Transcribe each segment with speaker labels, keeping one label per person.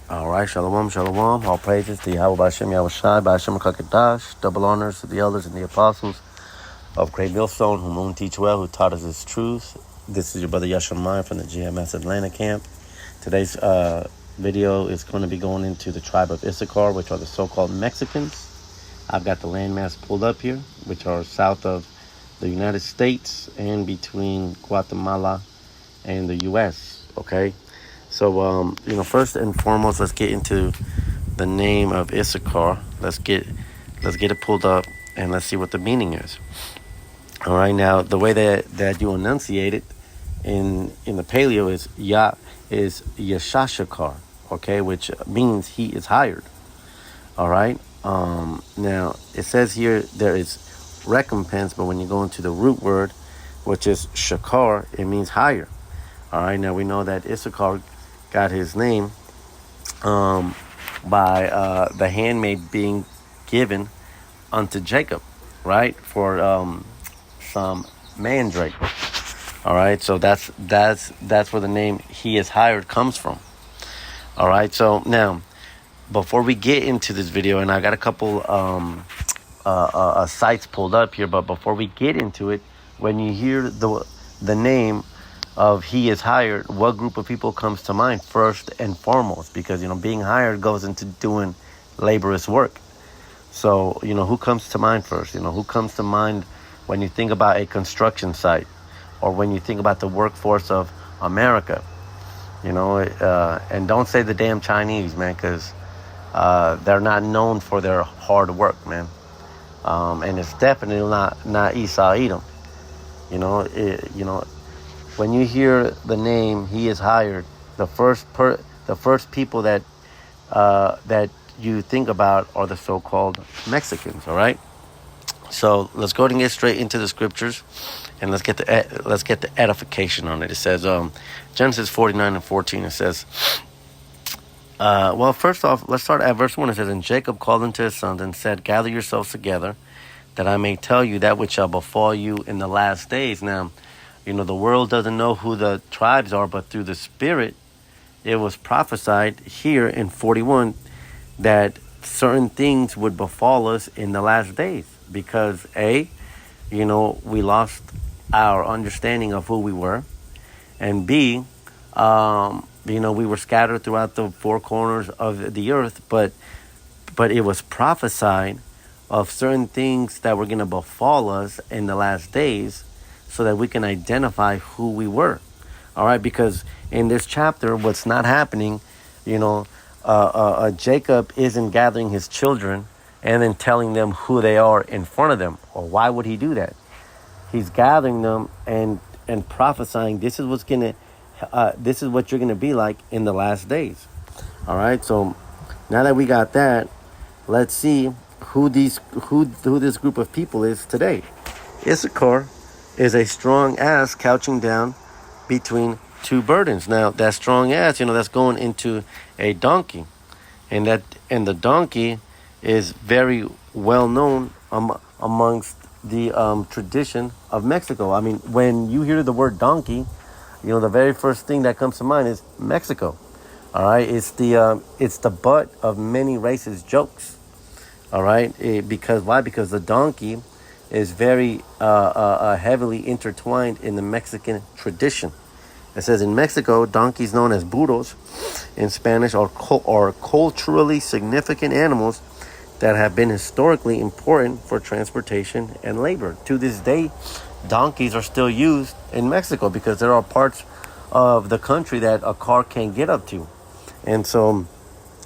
Speaker 1: All right, shalom, shalom. All praises to Yahweh B'Hashem, Yahweh Shai, B'Hashem HaKadosh. Double honors to the elders and the apostles of Great Millstone, whom won't teach well, who taught us his truth. This is your brother Yashamai from the GMS Atlanta camp. Today's video is going to be going into the tribe of Issachar, which are the so-called Mexicans. I've got the landmass pulled up here, which are south of the United States and between Guatemala and the U.S., okay? So, first and foremost, let's get into the name of Issachar. Let's get it pulled up and let's see what the meaning is. All right, now the way that you enunciate it in the Paleo is Issachar, okay, which means he is hired. All right. Now it says here there is recompense, but when you go into the root word, which is shakar, it means hire. All right. Now we know that Issachar got his name by the handmaid being given unto Jacob, right, for some mandrake. All right, so that's where the name "he is hired" comes from. All right, so now before we get into this video, and I got a couple sites pulled up here, but before we get into it, when you hear the name of "he is hired," what group of people comes to mind first and foremost? Because being hired goes into doing laborious work. So who comes to mind first? Who comes to mind when you think about a construction site, or when you think about the workforce of America? And don't say the damn Chinese, man, because they're not known for their hard work, man. And it's definitely not Esau Edom. When you hear the name "he is hired," the first people that you think about are the so-called Mexicans. All right. So let's go and get straight into the scriptures, and let's get the edification on it. It says Genesis 49:14. It says, first off, let's start at verse 1. It says, "And Jacob called unto his sons and said, Gather yourselves together, that I may tell you that which shall befall you in the last days." Now, the world doesn't know who the tribes are, but through the Spirit, it was prophesied here in 41 that certain things would befall us in the last days. Because we lost our understanding of who we were, and B, we were scattered throughout the four corners of the earth, but it was prophesied of certain things that were going to befall us in the last days, so that we can identify who we were. All right, because in this chapter, what's not happening, Jacob isn't gathering his children and then telling them who they are in front of them. Or why would he do that? He's gathering them and prophesying, this is what you're gonna be like in the last days. All right. So now that we got that, let's see who this group of people is today. Issachar is a strong ass couching down between two burdens. Now that strong ass, that's going into a donkey, and the donkey is very well known amongst the tradition of Mexico. I mean, when you hear the word donkey, the very first thing that comes to mind is Mexico. All right, it's the butt of many racist jokes. All right, because why? Because the donkey is very heavily intertwined in the Mexican tradition. It says in Mexico, donkeys known as burros in Spanish are culturally significant animals that have been historically important for transportation and labor. To this day, donkeys are still used in Mexico because there are parts of the country that a car can't get up to. And so,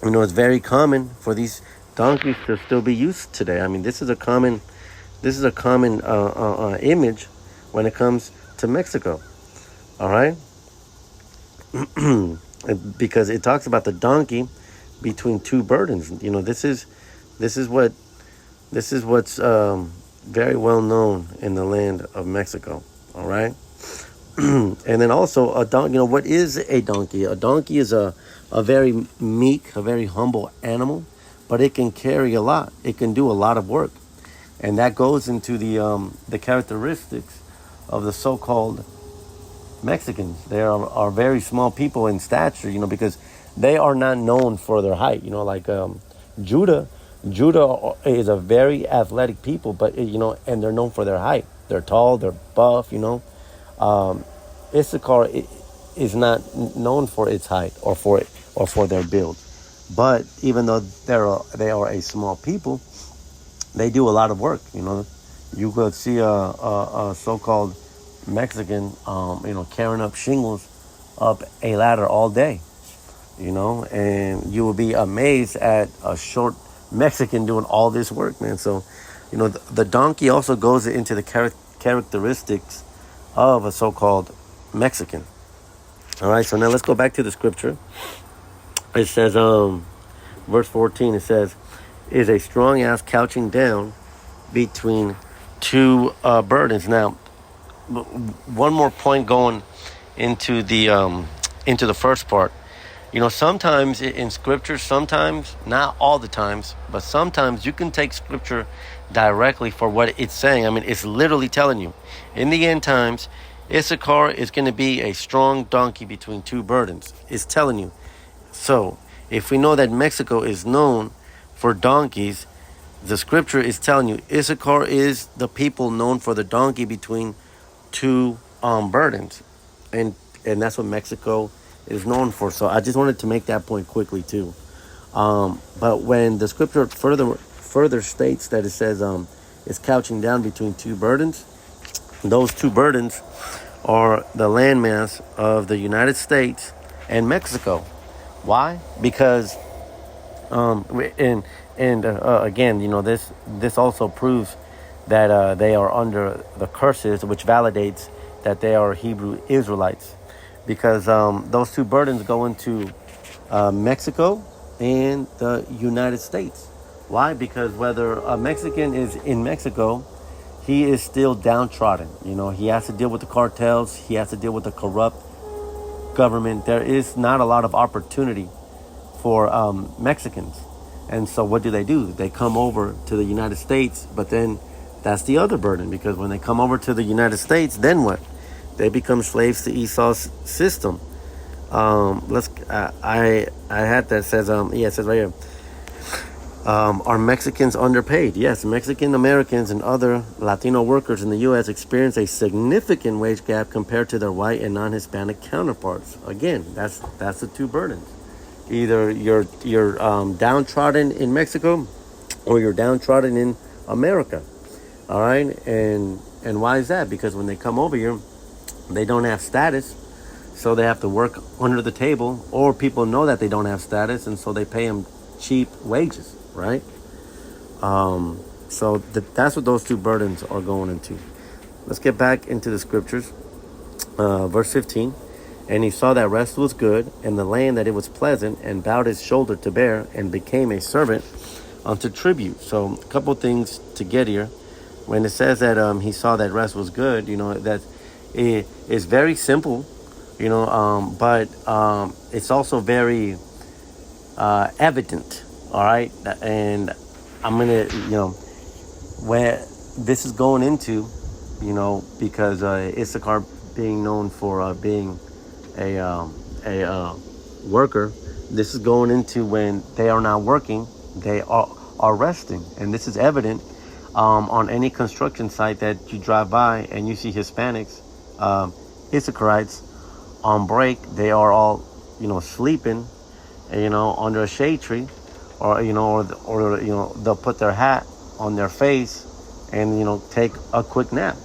Speaker 1: it's very common for these donkeys to still be used today. I mean, this is a common image when it comes to Mexico. All right. Because it talks about the donkey between two burdens. This is what's very well known in the land of Mexico. All right. And then also a donkey. What is a donkey? A donkey is a very meek, a very humble animal, but it can carry a lot. It can do a lot of work, and that goes into the characteristics of the so-called Mexicans. They are very small people in stature, because they are not known for their height. Like Judah. Judah is a very athletic people, but and they're known for their height. They're tall, they're buff. Issachar is not known for its height or for their build. But even though they are a small people, they do a lot of work. You could see a so-called Mexican, carrying up shingles up a ladder all day, and you will be amazed at a short Mexican doing all this work, man. So, the donkey also goes into the characteristics of a so-called Mexican. All right, so now let's go back to the scripture. It says, verse 14, it says, is a strong ass couching down between two burdens. Now, one more point going into the first part. Sometimes in scripture, sometimes, not all the times, but sometimes you can take scripture directly for what it's saying. I mean, it's literally telling you, in the end times, Issachar is going to be a strong donkey between two burdens. It's telling you. So, if we know that Mexico is known for donkeys, the scripture is telling you Issachar is the people known for the donkey between two burdens. And that's what Mexico is known for. So I just wanted to make that point quickly too. But when the scripture further states that it says it's couching down between two burdens, those two burdens are the landmass of the United States and Mexico. Why? Because again, this also proves that they are under the curses, which validates that they are Hebrew Israelites, because those two burdens go into Mexico and the United States. Why? Because whether a Mexican is in Mexico, he is still downtrodden. He has to deal with the cartels. He has to deal with the corrupt government. There is not a lot of opportunity for Mexicans. And so what do? They come over to the United States, but then that's the other burden, because when they come over to the United States, then what? They become slaves to Esau's system. I had that says it says right here. Are Mexicans underpaid? Yes, Mexican Americans and other Latino workers in the U.S. experience a significant wage gap compared to their white and non-Hispanic counterparts. Again, that's the two burdens. Either you're downtrodden in Mexico, or you're downtrodden in America. All right, and why is that? Because when they come over here, they don't have status, so they have to work under the table, or people know that they don't have status, and so they pay them cheap wages, right? So that's what those two burdens are going into. Let's get back into the scriptures. Verse 15. And he saw that rest was good, and the land that it was pleasant, and bowed his shoulder to bear, and became a servant unto tribute. So a couple things to get here. When it says that he saw that rest was good, that it is very simple, but it's also very evident. All right, and I'm gonna, where this is going into, because Issachar being known for being a worker, this is going into when they are not working, they are resting, and this is evident on any construction site that you drive by and you see Hispanics, Issacharites on break. They are all, sleeping, under a shade tree, or they'll put their hat on their face and take a quick nap.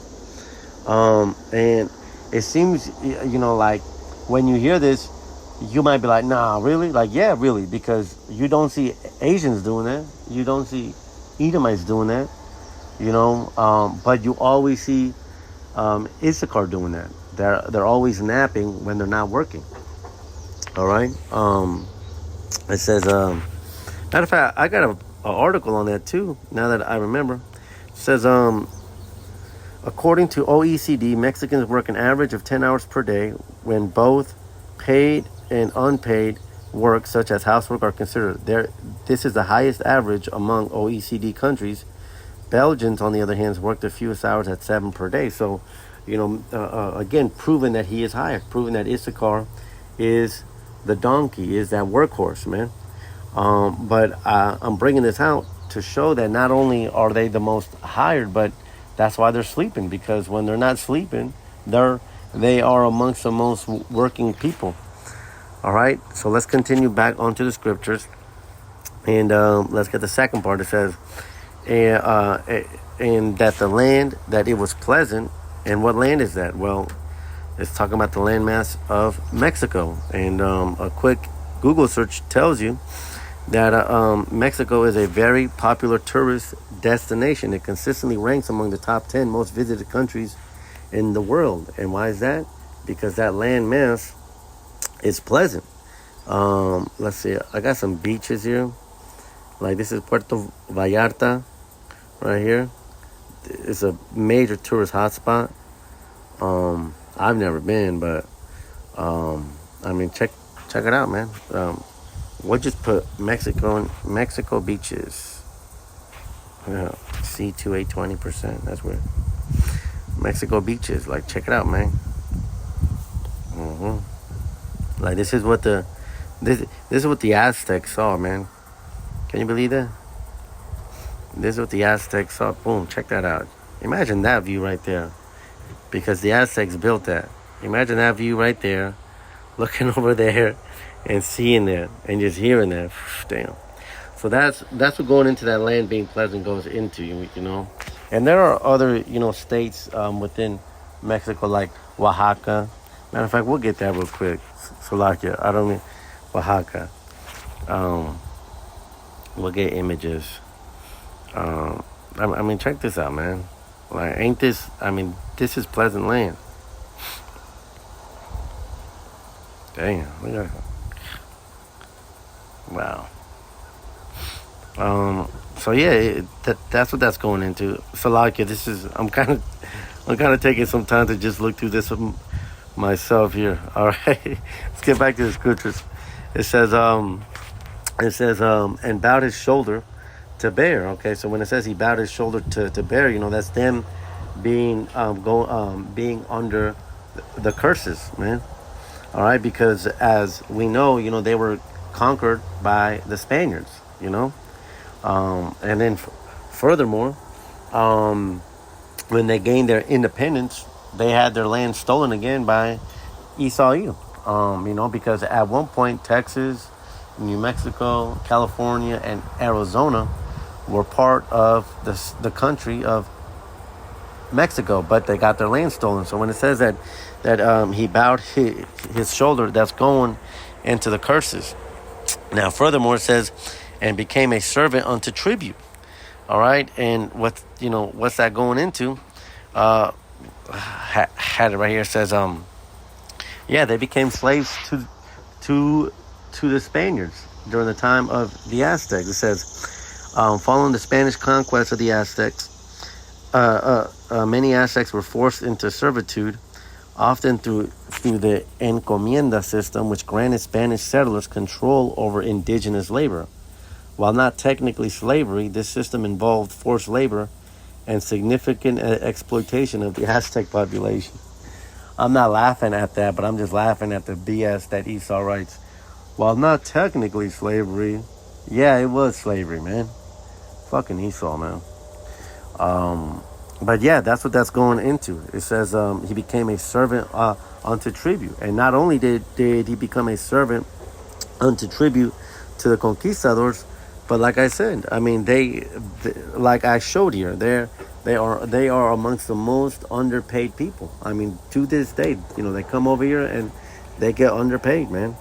Speaker 1: And it seems like when you hear this, you might be like, nah, really? Like, yeah, really, because you don't see Asians doing that, you don't see Edomites doing that, but you always see Issachar doing that. They're always napping when they're not working. All right. It says, matter of fact, I got an article on that too, now that I remember. It says, according to OECD, Mexicans work an average of 10 hours per day when both paid and unpaid work, such as housework, are considered. This is the highest average among OECD countries. Belgians, on the other hand, work the fewest hours at 7 per day. So, again, proving that he is higher, proving that Issachar is the donkey, is that workhorse, man. But I'm bringing this out to show that not only are they the most hired, but that's why they're sleeping, because when they're not sleeping, they are amongst the most working people. All right, so let's continue back onto the scriptures, and let's get the second part. It says, and that the land, that it was pleasant. And what land is that? Well, it's talking about the landmass of Mexico. And a quick Google search tells you that Mexico is a very popular tourist destination. It consistently ranks among the top 10 most visited countries in the world. And why is that? Because that landmass is pleasant. Let's see. I got some beaches here. Like this is Puerto Vallarta right here. It's a major tourist hotspot. I've never been, but I mean, check it out, man. We'll just put Mexico beaches. Yeah, C2 20%. That's weird. Mexico beaches, like, check it out, man. Like this is what the Aztecs saw, man. Can you believe that? This is what the Aztecs saw. Boom, check that out. Imagine that view right there. Because the Aztecs built that. Imagine that view right there. Looking over there and seeing that. And just hearing that. Damn. So that's what going into that land being pleasant goes into, you know. And there are other, states within Mexico, like Oaxaca. Matter of fact, we'll get that real quick. Slovakia. I don't mean Oaxaca. We'll get images. I mean, check this out, man. Like, this is pleasant land. Damn, look at that. Wow. So yeah, that's what that's going into. Slovakia. I'm kind of taking some time to just look through this myself here. All right, let's get back to the scriptures. It says, and bowed his shoulder to bear. Okay, so when it says he bowed his shoulder to bear, that's them being being under the curses, man. All right, because as we know, they were conquered by the Spaniards, and then furthermore, when they gained their independence, they had their land stolen again by Issachar. Because at one point Texas, New Mexico, California, and Arizona were part of the country of Mexico, but they got their land stolen. So when it says that he bowed his shoulder, that's going into the curses. Now, furthermore, it says, and became a servant unto tribute. All right, and what's that going into? Had it right here. It says, they became slaves to the Spaniards during the time of the Aztecs. It says, following the Spanish conquest of the Aztecs, many Aztecs were forced into servitude, often through the encomienda system, which granted Spanish settlers control over indigenous labor. While not technically slavery, this system involved forced labor and significant exploitation of the Aztec population. I'm not laughing at that, but I'm just laughing at the BS that Esau writes. While not technically slavery, yeah, it was slavery, man. Fucking Esau, man. But yeah, that's what that's going into. It says he became a servant unto tribute. And not only did he become a servant unto tribute to the conquistadors, but like I said, I mean, they like I showed here, they are amongst the most underpaid people. I mean, to this day, they come over here and they get underpaid, man.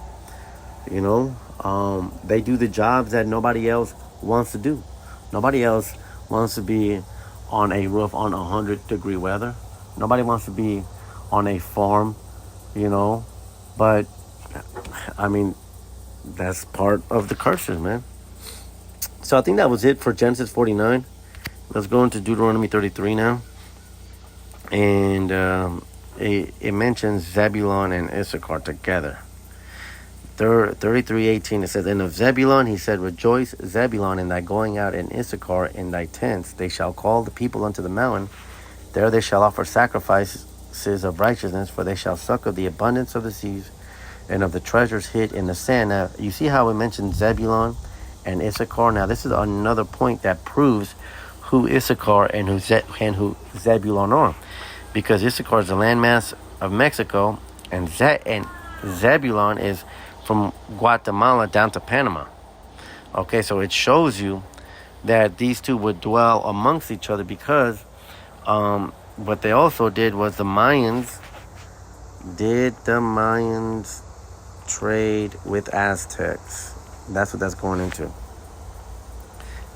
Speaker 1: They do the jobs that nobody else wants to do. Nobody else wants to be on a roof on 100-degree weather. Nobody wants to be on a farm, But, I mean, that's part of the curses, man. So I think that was it for Genesis 49. Let's go into Deuteronomy 33 now. And it mentions Zebulon and Issachar together. 33:18, it says, and of Zebulon he said, rejoice, Zebulon, in thy going out, and Issachar in thy tents. They shall call the people unto the mountain. There they shall offer sacrifices of righteousness, for they shall suck of the abundance of the seas and of the treasures hid in the sand. Now, you see how we mentioned Zebulon and Issachar? Now, this is another point that proves who Issachar and who Zebulon are. Because Issachar is the landmass of Mexico, and Zebulon is from Guatemala down to Panama. Okay, so it shows you that these two would dwell amongst each other, because what they also did was the Mayans trade with Aztecs? That's what that's going into.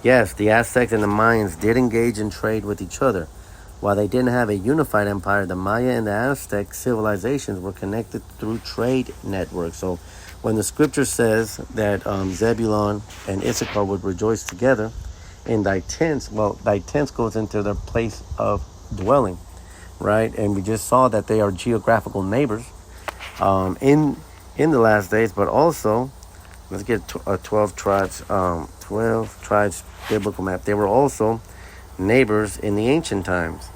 Speaker 1: Yes, the Aztecs and the Mayans did engage in trade with each other. While they didn't have a unified empire, the Maya and the Aztec civilizations were connected through trade networks. So when the scripture says that Zebulon and Issachar would rejoice together in thy tents, well, thy tents goes into their place of dwelling, right? And we just saw that they are geographical neighbors in the last days, but also, let's get 12 tribes biblical map. They were also neighbors in the ancient times.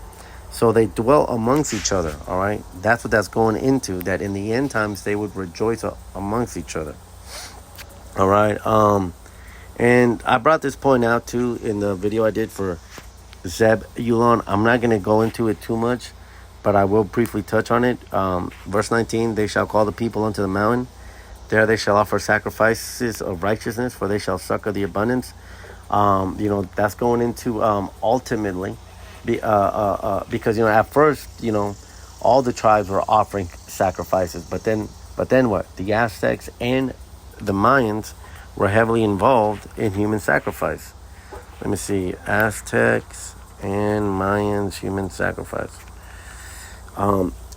Speaker 1: So they dwell amongst each other, all right? That's what that's going into, that in the end times they would rejoice amongst each other. All right? And I brought this point out too in the video I did for Zebulon. I'm not going to go into it too much, but I will briefly touch on it. Verse 19, they shall call the people unto the mountain. There they shall offer sacrifices of righteousness, for they shall suck of the abundance. That's going into ultimately, because at first all the tribes were offering sacrifices, but then what? The Aztecs and the Mayans were heavily involved in human sacrifice. Let me see, Aztecs and Mayans human sacrifice.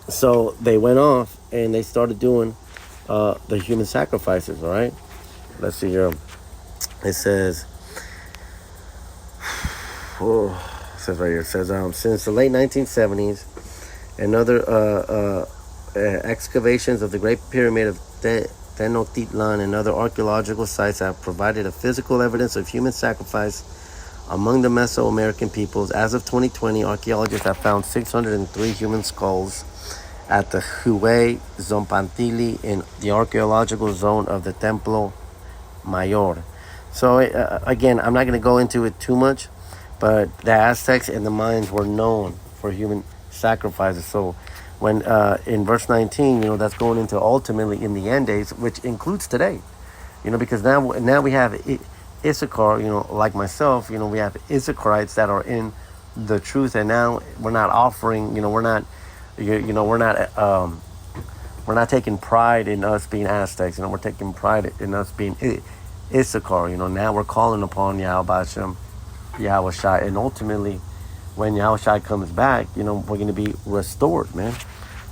Speaker 1: So they went off and they started doing the human sacrifices. All right, let's see here. It says. It says right here. It says since the late 1970s, and other excavations of the Great Pyramid of Tenochtitlan and other archaeological sites have provided a physical evidence of human sacrifice among the Mesoamerican peoples. As of 2020, archaeologists have found 603 human skulls at the Huey Zompantili in the archaeological zone of the Templo Mayor. So again, I'm not going to go into it too much, but the Aztecs and the Mayans were known for human sacrifices. So when in verse 19, that's going into ultimately in the end days, which includes today, because now we have Issachar, like myself, we have Issacharites that are in the truth, and now we're not offering, we're not taking pride in us being Aztecs, we're taking pride in us being Issachar. Now we're calling upon Yahweh Shai, and ultimately when Yahweh Shai comes back, we're going to be restored, man.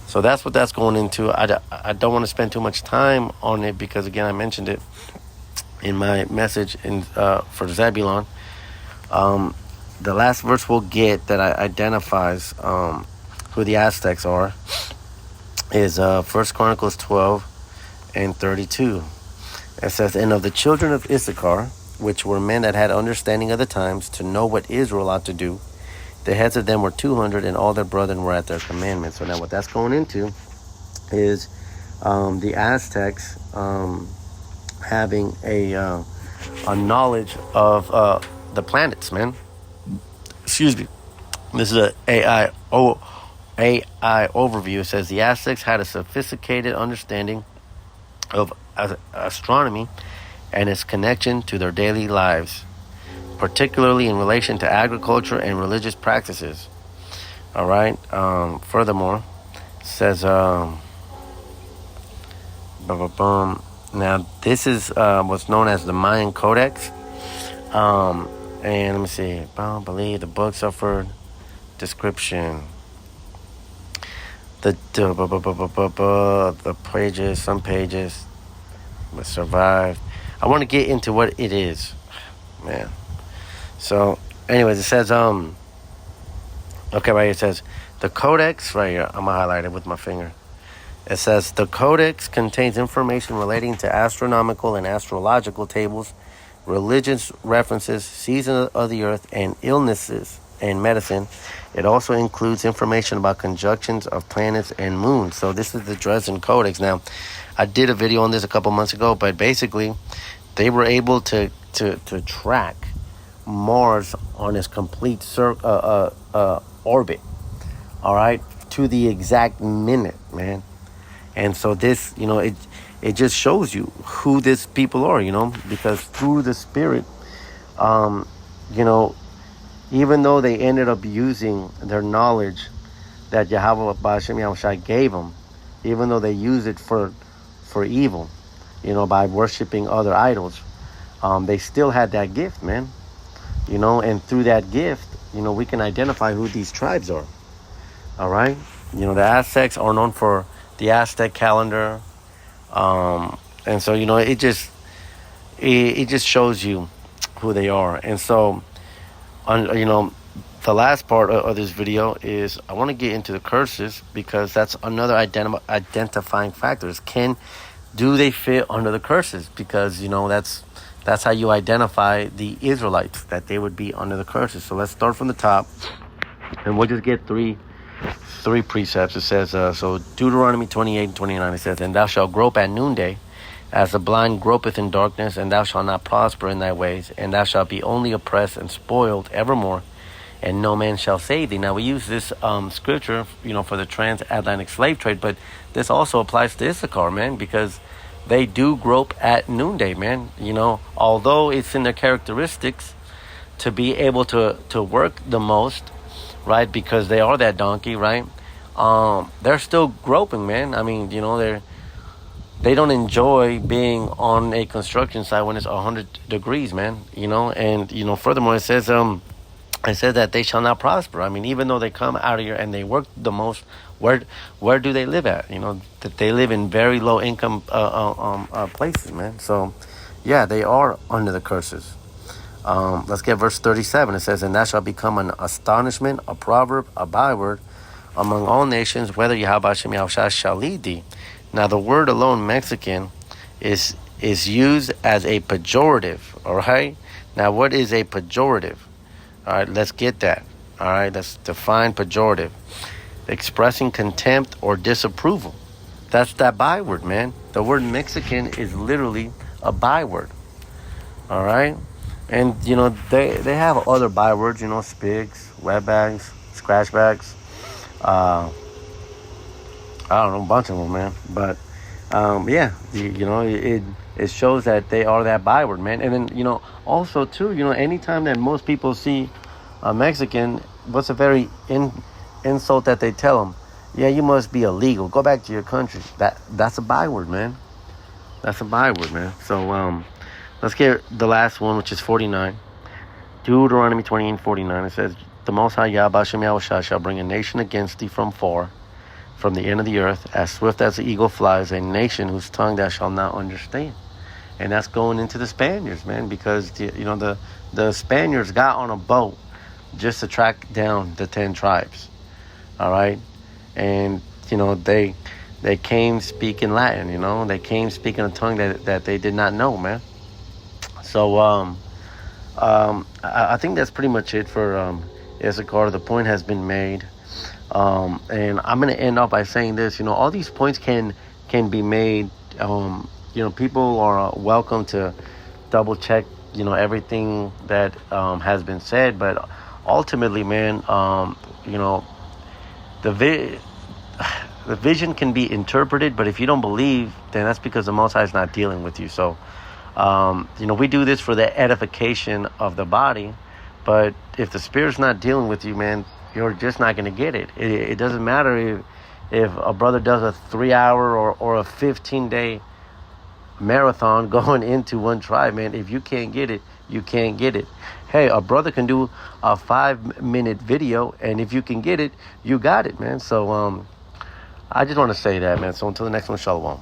Speaker 1: So that's what that's going into. I don't want to spend too much time on it, because again, I mentioned it in my message for Zebulon. The last verse we'll get that identifies who the Aztecs are is 1 Chronicles 12 and 32. It says, and of the children of Issachar, which were men that had understanding of the times, to know what Israel ought to do, the heads of them were 200, and all their brethren were at their commandments. So now what that's going into is the Aztecs having a knowledge of the planets, man. Excuse me. This is a AI overview. It says the Aztecs had a sophisticated understanding of astronomy and its connection to their daily lives, particularly in relation to agriculture and religious practices. All right. Furthermore, it says, now this is what's known as the Mayan Codex. And let me see. I believe the book suffered description. The pages, some pages, but survived. I want to get into what it is, man. So, anyways, it says, okay, right here it says, the Codex, right here, I'm going to highlight it with my finger. It says, the Codex contains information relating to astronomical and astrological tables, religious references, seasons of the earth, and illnesses and medicine. It also includes information about conjunctions of planets and moons. So this is the Dresden Codex. Now, I did a video on this a couple months ago, but basically, they were able to track Mars on its complete orbit. All right, to the exact minute, man. And so this, it just shows you who these people are, because through the Spirit, you know, even though they ended up using their knowledge that Yahweh Ba'ashem Yahushua gave them, even though they used it for evil, by worshiping other idols, they still had that gift, man. And through that gift, we can identify who these tribes are. All right? The Aztecs are known for the Aztec calendar. And so, it just shows you who they are. And so, the last part of this video is I want to get into the curses, because that's another identifying factor. Do they fit under the curses? Because, that's how you identify the Israelites, that they would be under the curses. So let's start from the top, and we'll just get three precepts. It says, so Deuteronomy 28 and 29, it says, and thou shalt grope at noonday, as the blind gropeth in darkness, and thou shalt not prosper in thy ways, and thou shalt be only oppressed and spoiled evermore, and no man shall save thee. Now, we use this scripture, for the transatlantic slave trade, but this also applies to Issachar, man, because they do grope at noonday, man. Although it's in their characteristics to be able to work the most, right, because they are that donkey, right? They're still groping, man. I mean, they don't enjoy being on a construction site when it's 100 degrees, man. And furthermore, it says that they shall not prosper. I mean, even though they come out of here and they work the most, where do they live at? That they live in very low income places, man. So, yeah, they are under the curses. Let's get verse 37. It says, and thou shalt become an astonishment, a proverb, a byword among all nations, whether Yahweh Hashem Yahushua shall lead thee. Now, the word alone, Mexican, is used as a pejorative, all right? Now, what is a pejorative? All right, let's get that. All right, let's define pejorative. Expressing contempt or disapproval. That's that byword, man. The word Mexican is literally a byword. All right? And, they have other bywords, spigs, wetbags, scratchbacks. I don't know, a bunch of them, man. But, yeah, it shows that they are that byword, man. And then, also, too, anytime that most people see a Mexican, what's a very insult that they tell them? Yeah, you must be illegal. Go back to your country. That's a byword, man. That's a byword, man. So, let's get the last one, which is 49. Deuteronomy 28:49. It says, the Most High Yahweh Hashem Yahushua shall bring a nation against thee from far, from the end of the earth, as swift as the eagle flies, a nation whose tongue thou shalt not understand. And that's going into the Spaniards, man, because, the Spaniards got on a boat just to track down the 10 tribes. All right? And, they came speaking Latin, they came speaking a tongue that they did not know, man. So, I think that's pretty much it for Issachar. The point has been made. And I'm going to end off by saying this, all these points can be made. People are welcome to double check, everything that has been said. But ultimately, man, the vision can be interpreted, but if you don't believe, then that's because the Most High is not dealing with you. So, we do this for the edification of the body, but if the Spirit's not dealing with you, man, you're just not going to get it. It doesn't matter if a brother does a 3-hour or a 15-day marathon going into one tribe, man. If you can't get it, you can't get it. Hey, a brother can do a 5-minute video, and if you can get it, you got it, man. So, I just want to say that, man. So until the next one, shalom.